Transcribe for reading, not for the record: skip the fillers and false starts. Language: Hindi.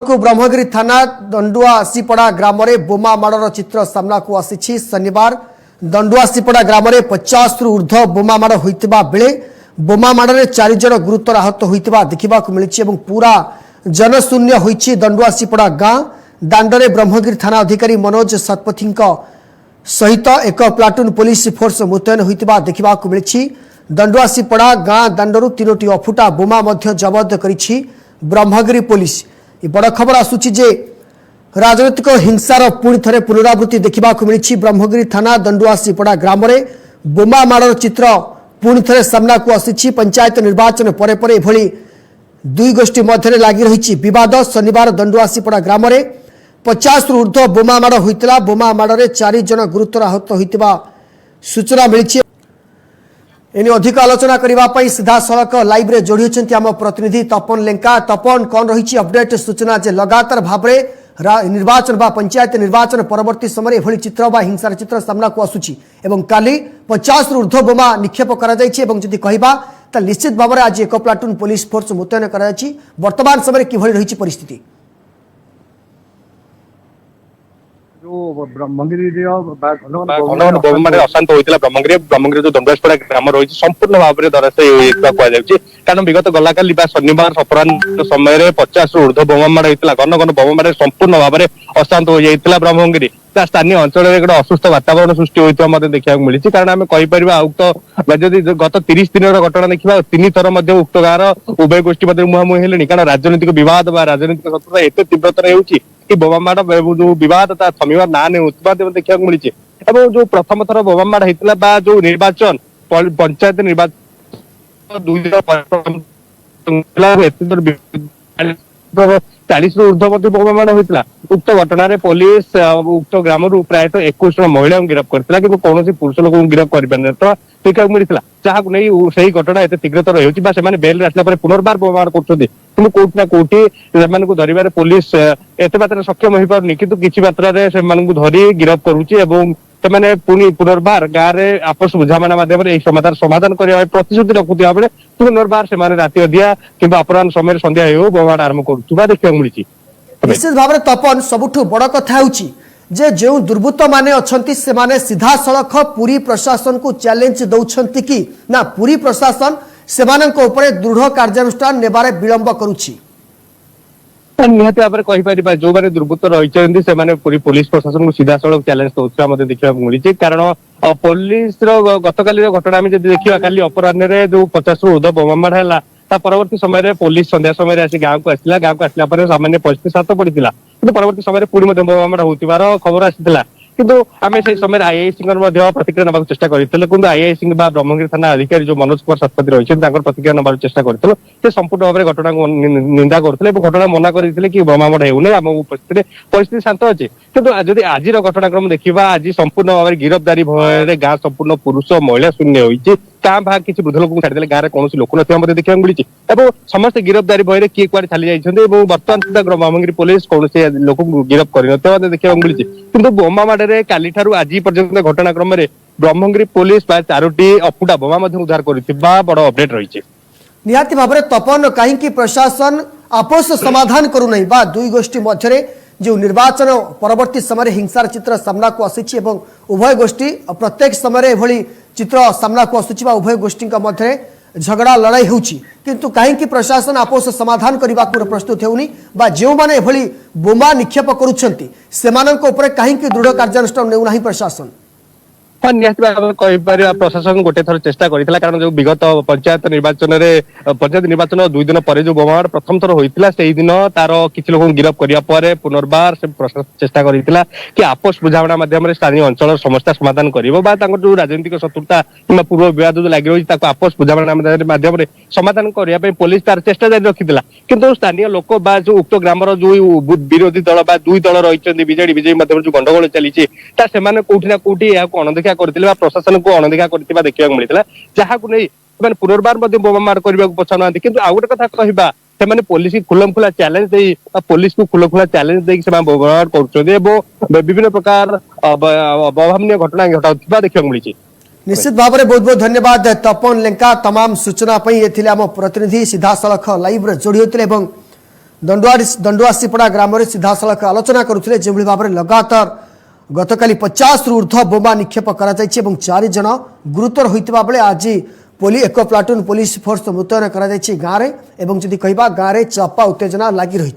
को ब्रह्मगिरी थाना दंडुआसीपड़ा ग्राम में बोमा माड़र चित्र सामना को आसी। शनिवार दंडुआसीपड़ा ग्राम में 50 रु ऊर्ध्व बोमा माड़ होता बेले बोमा माड़े 4 जन गुरुतर आहत होता देखा मिली। पूरा जनशून्य होइछि दंडुआसीपड़ा गाँ दांडरे ब्रह्मगिरी थाना अधिकारी मनोज शतपथी सहित एक प्लाटून पुलिस फोर्स मुतयन होता देखा मिली। दंडुआसीपड़ा गाँ दांडरू 3टी अफुटा बोमा जबत करिछि ब्रह्मगिरी पुलिस। बड़ खबर आसूची जे राजनीतिक हिंसार पुणी थे पुनरावृत्ति देखा मिली। ब्रह्मगिरी थाना दंडुआसीपड़ा ग्राम में बोमा माड़र चित्र पुणी थे सामना को आसी। पंचायत निर्वाचन पर एभली दुई गोष्ठी मध्य लगी रही विवाद। शनिवार दंडुआसीपड़ा ग्राम में 50 रु ऊर्ध्व बोमा माड़ होता। बोमा माड़े 4 जन गुरुतर आहत होता सूचना मिली। एने अधिक आलोचना करने सीधा सड़क लाइव रे जोड़ी होती आम प्रतिनिधि तपन लेंका। तपन कौन रही अपडेट सूचना जे लगातार भाव निर्वाचन बा पंचायत निर्वाचन परवर्ती समय एभली चित्र बा हिंसार चित्र सामना को आसुची एवं काली 50 रु ऊर्ध्व बोमा निक्षेप करा जायछि एवं जदि कहबा त निश्चित भाव में आज एक प्लाटून पुलिस फोर्स मुतयन करा जायछि। वर्तमान समय किभली रही परिस्थिति जो ब्रह्मगिरी अशांत होता ब्रह्मगिरी जो दंडुआसीपड़ा ग्राम रही संपूर्ण भाव में धराशायी कहुच्छे। कारण विगत गला काली शनिवार अपराह समय 50 रु ऊर्ध्व बोमा माड़ होता। घन घन बोमा माड़ संपूर्ण भाव में अशांत हो जाता ब्रह्मगिरी। स्थानीय अंचल में गोटे असुस्थ वातावरण सृष्टि होता देखा मिली। कारण आम कहीपर उक्त जदि गत 30 दिन घटना देखा 3 थर उक्त गाँव उभय गोष्ठी मुहांमुही हेले। कारण राजनीतिक विवाद राजनीतिक शत्रुता एत तीव्रतर होती बोमा माड़ जो विवाद थमिबार ना नहीं देखा मिली। जो प्रथम थर बोमा माड़ होता जो निर्वाचन पंचायत निर्वाचन 40 रु ऊर्ध्व बोमा माड़ होता। उक्त घटना पुलिस उक्त ग्राम प्राय 21 जन महिला गिरफ्त करता कि कौन पुरुष लोक गिरफ्त कर देखा मिलता। जहाँ नहीं से घटना एत तीव्रतर होती बेल आसला पुनर्बार बोमा माड़ कर कौट ना कौटी से धरवे पुलिस एत मात्रा सक्षम हो पारनी कि किसी मात्रा धरी गिरफ्त करुच्ची। से पुणी पुनर्बार गाँव में आपस बुझामणा माध्यम समाधान समाधान करने प्रतिश्रुति रखुवा बेले पुनर्बार से राति अधिया कि अपराह समय संध्या हो बोमा आरंभ करुवा देखा मिली। निश्चित भाव में तपन सबुठु बड़ कथा होची जे जो दुर्बृत्त माने अछंती से माने सीधा सड़क पुरी प्रशासन को चैलेंज दउछंती कि ना पुरी प्रशासन सेमानक ऊपर दृढ़ कार्यानुष्ठान नेबारे विलंब करुछि। निहती भाव में कहीपर जो मैंने दुर्बृत्त रही से पुलिस प्रशासन को सीधा सड़क चैलेंज दौरा देखा मिली। कारण पुलिस गतकाली घटना में देखा काली अपराह जो 50 रु ऊर्ध्व बोमा माड़ है परवर्ती समय पुलिस संध्या समय आसी गाँव को आसला। गाँव को आसला सामान्य परिस्थिति शांत पड़ा कि परवर्ती समय पुणी बोमा माड़ होती खबर आसाला। किंतु आम से समय आईआईसी प्रतिक्रिया ना चेष्टा करूँ। आईआईसी ब्रह्मगिरी थाना अधिकारी जो मनोज कुमार शतपथी रही प्रतिक्रिया ना चेष्टा करूँ। संपूर्ण भाव में घटना को निंदा करते घटना मना करते कि बोमा माड़ होने आम परिस्थिति शांत अच्छे। किंतु जदि आज घटनाक्रम देखा आज संपूर्ण भाव में गिरफ्तारी भय गाँ संपूर्ण पुरुष महिला शून्य होती। क्या भाग किसी वृद्ध लोक छाड़ी गाँव में कौन लोक ना देखा मिली। समस्त गिरफ्तारी भय किए कुआड़े छाली जाइए। बर्तमान सुधा ब्रह्मगिरी पुलिस कौन लोक गिरफ्त कर देखा मिली। किंतु बोमा माड़े काली ठारू आज पर्यंत घटनाक्रम में ब्रह्मगिरी पुलिस प्राय 4टी अफुटा बोमा उद्धार कर बड़ अपडेट रही। निहाती भाव में तपन कहीं प्रशासन आपस समाधान करूना बा दुई गोष्ठी मध्य जो निर्वाचन परवर्ती समय हिंसार चित्र सामना को आसी उभय गोष्ठी प्रत्येक समय एभली चित्र सामना को आसुची उभय गोष्ठी मध्य झगड़ा लड़ाई होउची किंतु कहीं प्रशासन आपस समाधान करने को प्रस्तुत होनी बा जो माने एभली बोमा निक्षेप करुछंती सेमानक ऊपर कहीं दृढ़ कार्यानुष्ठान नेउनाही प्रशासन। हाँ निहती भाव में कहीपर प्रशासन गोटे थर चेष्टा करता। कारण जो विगत पंचायत निर्वाचन 2 दिन पर जो बोमा प्रथम थर होता से दिन तार किसी लोग गिरफ्त करने पुनर्बार से प्रशासन चेष्टा करता कि आपस बुझामणा माध्यम स्थानीय अंचल समस्या समाधान कर जो राजनीतिक शत्रुता कि पूर्व विवाद जो लगी रही आपस बुझामणा माध्यम समाधान करने पुलिस तार चेष्टा जारी रखी। किंतु स्थानीय लोक जो उक्त ग्राम जो विरोधी दल दुई दल रही बीजेडी बीजेपी मध्य जो गंडगोल चली कौटी ना कौटी अणदेखा करथिले प्रशासन को अणदेखा करथिबा देखिबा मिलितला। जहाँ को नहीं पुनर्बार बोमा माड़ करने को पछा ना। किंतु आउ गोटे कथा कहबा से पुलिस की खुलम खुला चैलेंज दे पुलिस को खुला खुला चैलेंज दे बोमा माड़ कर विभिन्न प्रकार अभावनीय घटना घटाउथिबा देखिबा मिली। निश्चित भाव में बहुत बहुत धन्यवाद तपन लेंका तमाम सूचना आम प्रतिनिधि सीधा सड़क लाइव जोड़ी होते दंडुआसीपड़ा ग्राम में सीधा सड़क आलोचना करुले जो भाव में लगातार गतकाली 50 रु ऊर्ध्व बोमा निक्षेप कर 4 जन गुरुतर होता बेले आज एक प्लाटून पुलिस फोर्स मुतयन कर गाँव में गाँव में चापा उत्तेजना लगी रही।